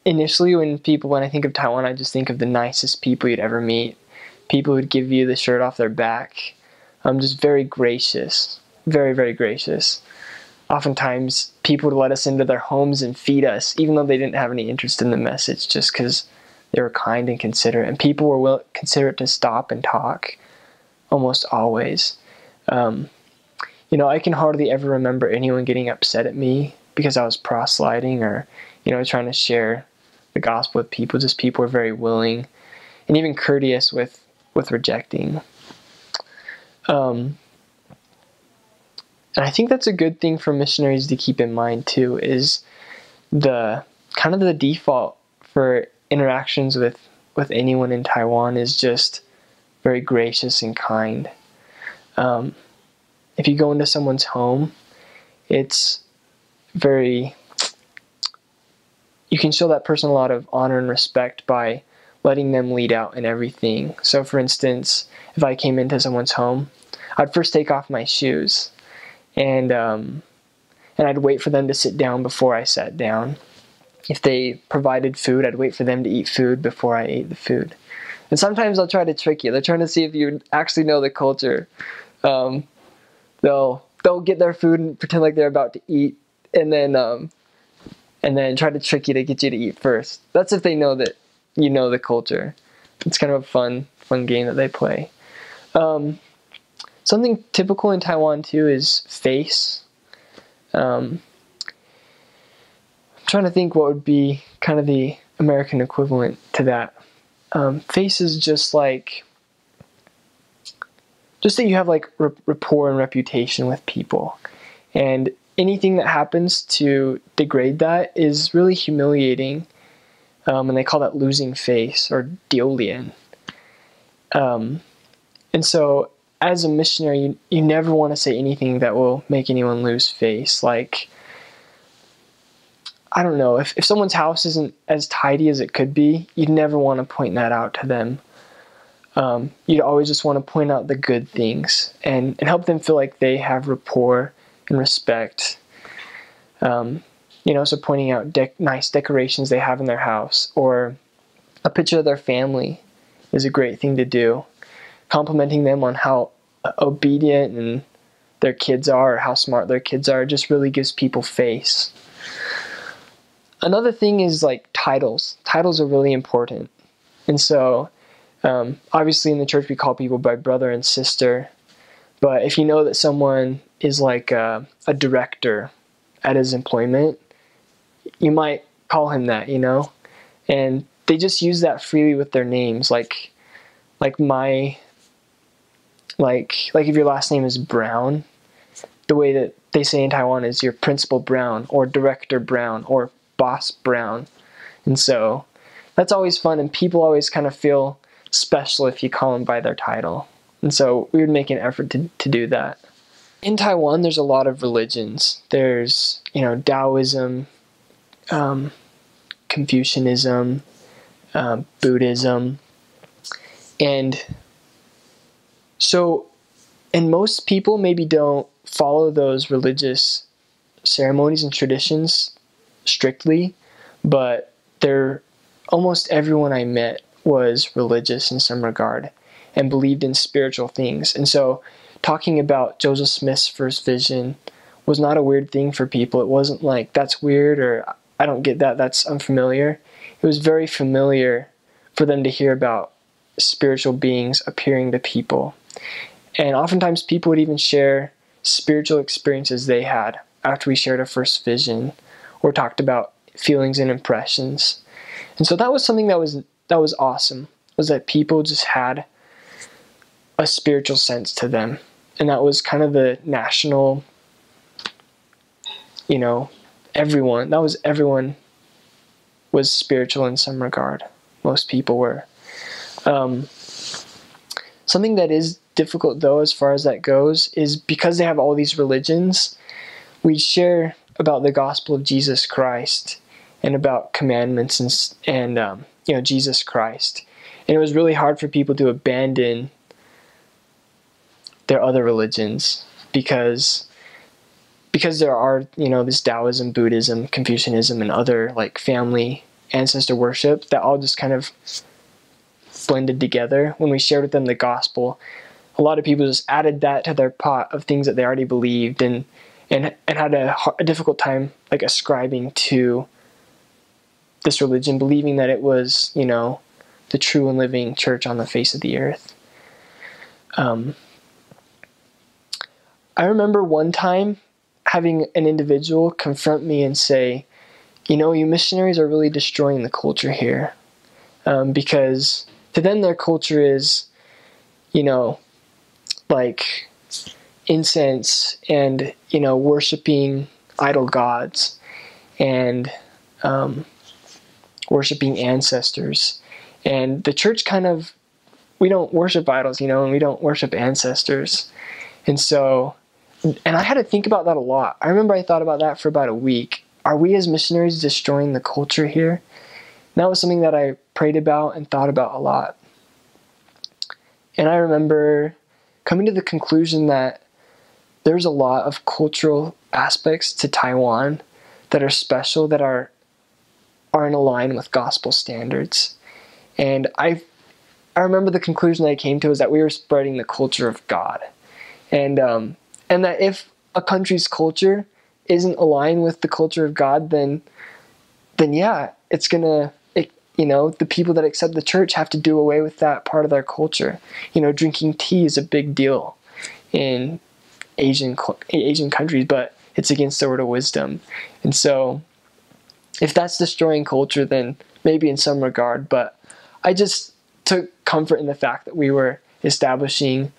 initially when I think of Taiwan, I just think of the nicest people you'd ever meet. People who'd give you the shirt off their back. Just very gracious. Very, very gracious. Oftentimes, people would let us into their homes and feed us, even though they didn't have any interest in the message, just because they were kind and considerate. And people were considerate to stop and talk, almost always. I can hardly ever remember anyone getting upset at me because I was proselyting or, trying to share the gospel with people. Just people were very willing and even courteous with rejecting. And I think that's a good thing for missionaries to keep in mind too, is the kind of the default for interactions with anyone in Taiwan is just very gracious and kind. If you go into someone's home, it's you can show that person a lot of honor and respect by letting them lead out in everything. So for instance, if I came into someone's home, I'd first take off my shoes and I'd wait for them to sit down before I sat down. If they provided food, I'd wait for them to eat food before I ate the food. And sometimes I'll try to trick you. They're trying to see if you actually know the culture. They'll get their food and pretend like they're about to eat, and then try to trick you to get you to eat first. That's if they know that you know the culture. It's kind of a fun game that they play. Something typical in Taiwan too is face. I'm trying to think what would be kind of the American equivalent to that. Face is just that you have like rapport and reputation with people, and anything that happens to degrade that is really humiliating, and they call that losing face or diolian. And so as a missionary, you never want to say anything that will make anyone lose face. Like, I don't know, if someone's house isn't as tidy as it could be, you'd never want to point that out to them. You'd always just want to point out the good things and help them feel like they have rapport and respect. So pointing out nice decorations they have in their house, or a picture of their family is a great thing to do. Complimenting them on how obedient and their kids are, or how smart their kids are, just really gives people face. Another thing is like titles. Titles are really important. And so obviously in the church we call people by brother and sister, but if you know that someone is like a director at his employment, you might call him that, and they just use that freely with their names, like if your last name is Brown, the way that they say in Taiwan is your Principal Brown or Director Brown or Boss Brown. And so that's always fun, and people always kind of feel special if you call them by their title. And so we would make an effort to do that. In Taiwan, there's a lot of religions. There's, Taoism, Confucianism, Buddhism. And most people maybe don't follow those religious ceremonies and traditions strictly, but almost everyone I met was religious in some regard and believed in spiritual things. And so talking about Joseph Smith's first vision was not a weird thing for people. It wasn't like, that's weird, or I don't get that, that's unfamiliar. It was very familiar for them to hear about spiritual beings appearing to people. And oftentimes people would even share spiritual experiences they had after we shared a first vision or talked about feelings and impressions. And so that was something that was awesome, was that people just had a spiritual sense to them. And that was kind of the national, everyone was spiritual in some regard. Most people were. Something that is difficult, though, as far as that goes, is because they have all these religions, we share about the gospel of Jesus Christ and about commandments and Jesus Christ. And it was really hard for people to abandon their other religions because there are, this Taoism, Buddhism, Confucianism, and other like family ancestor worship that all just kind of blended together. When we shared with them the gospel, a lot of people just added that to their pot of things that they already believed, and had a difficult time like ascribing to this religion, believing that it was, the true and living church on the face of the earth. I remember one time having an individual confront me and say, you missionaries are really destroying the culture here. Because to them, their culture is, like incense and, worshiping idol gods and worshiping ancestors. And the church we don't worship idols, and we don't worship ancestors. And I had to think about that a lot. I remember I thought about that for about a week. Are we as missionaries destroying the culture here? And that was something that I prayed about and thought about a lot. And I remember coming to the conclusion that there's a lot of cultural aspects to Taiwan that are special, that aren't aligned with gospel standards. And I remember the conclusion that I came to is that we were spreading the culture of God. And that if a country's culture isn't aligned with the culture of God, then yeah, it's gonna, the people that accept the church have to do away with that part of their culture. Drinking tea is a big deal in Asian countries, but it's against the word of wisdom. And so if that's destroying culture, then maybe in some regard, but I just took comfort in the fact that we were establishing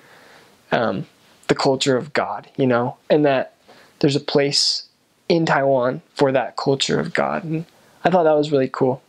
the culture of God, and that there's a place in Taiwan for that culture of God. And I thought that was really cool.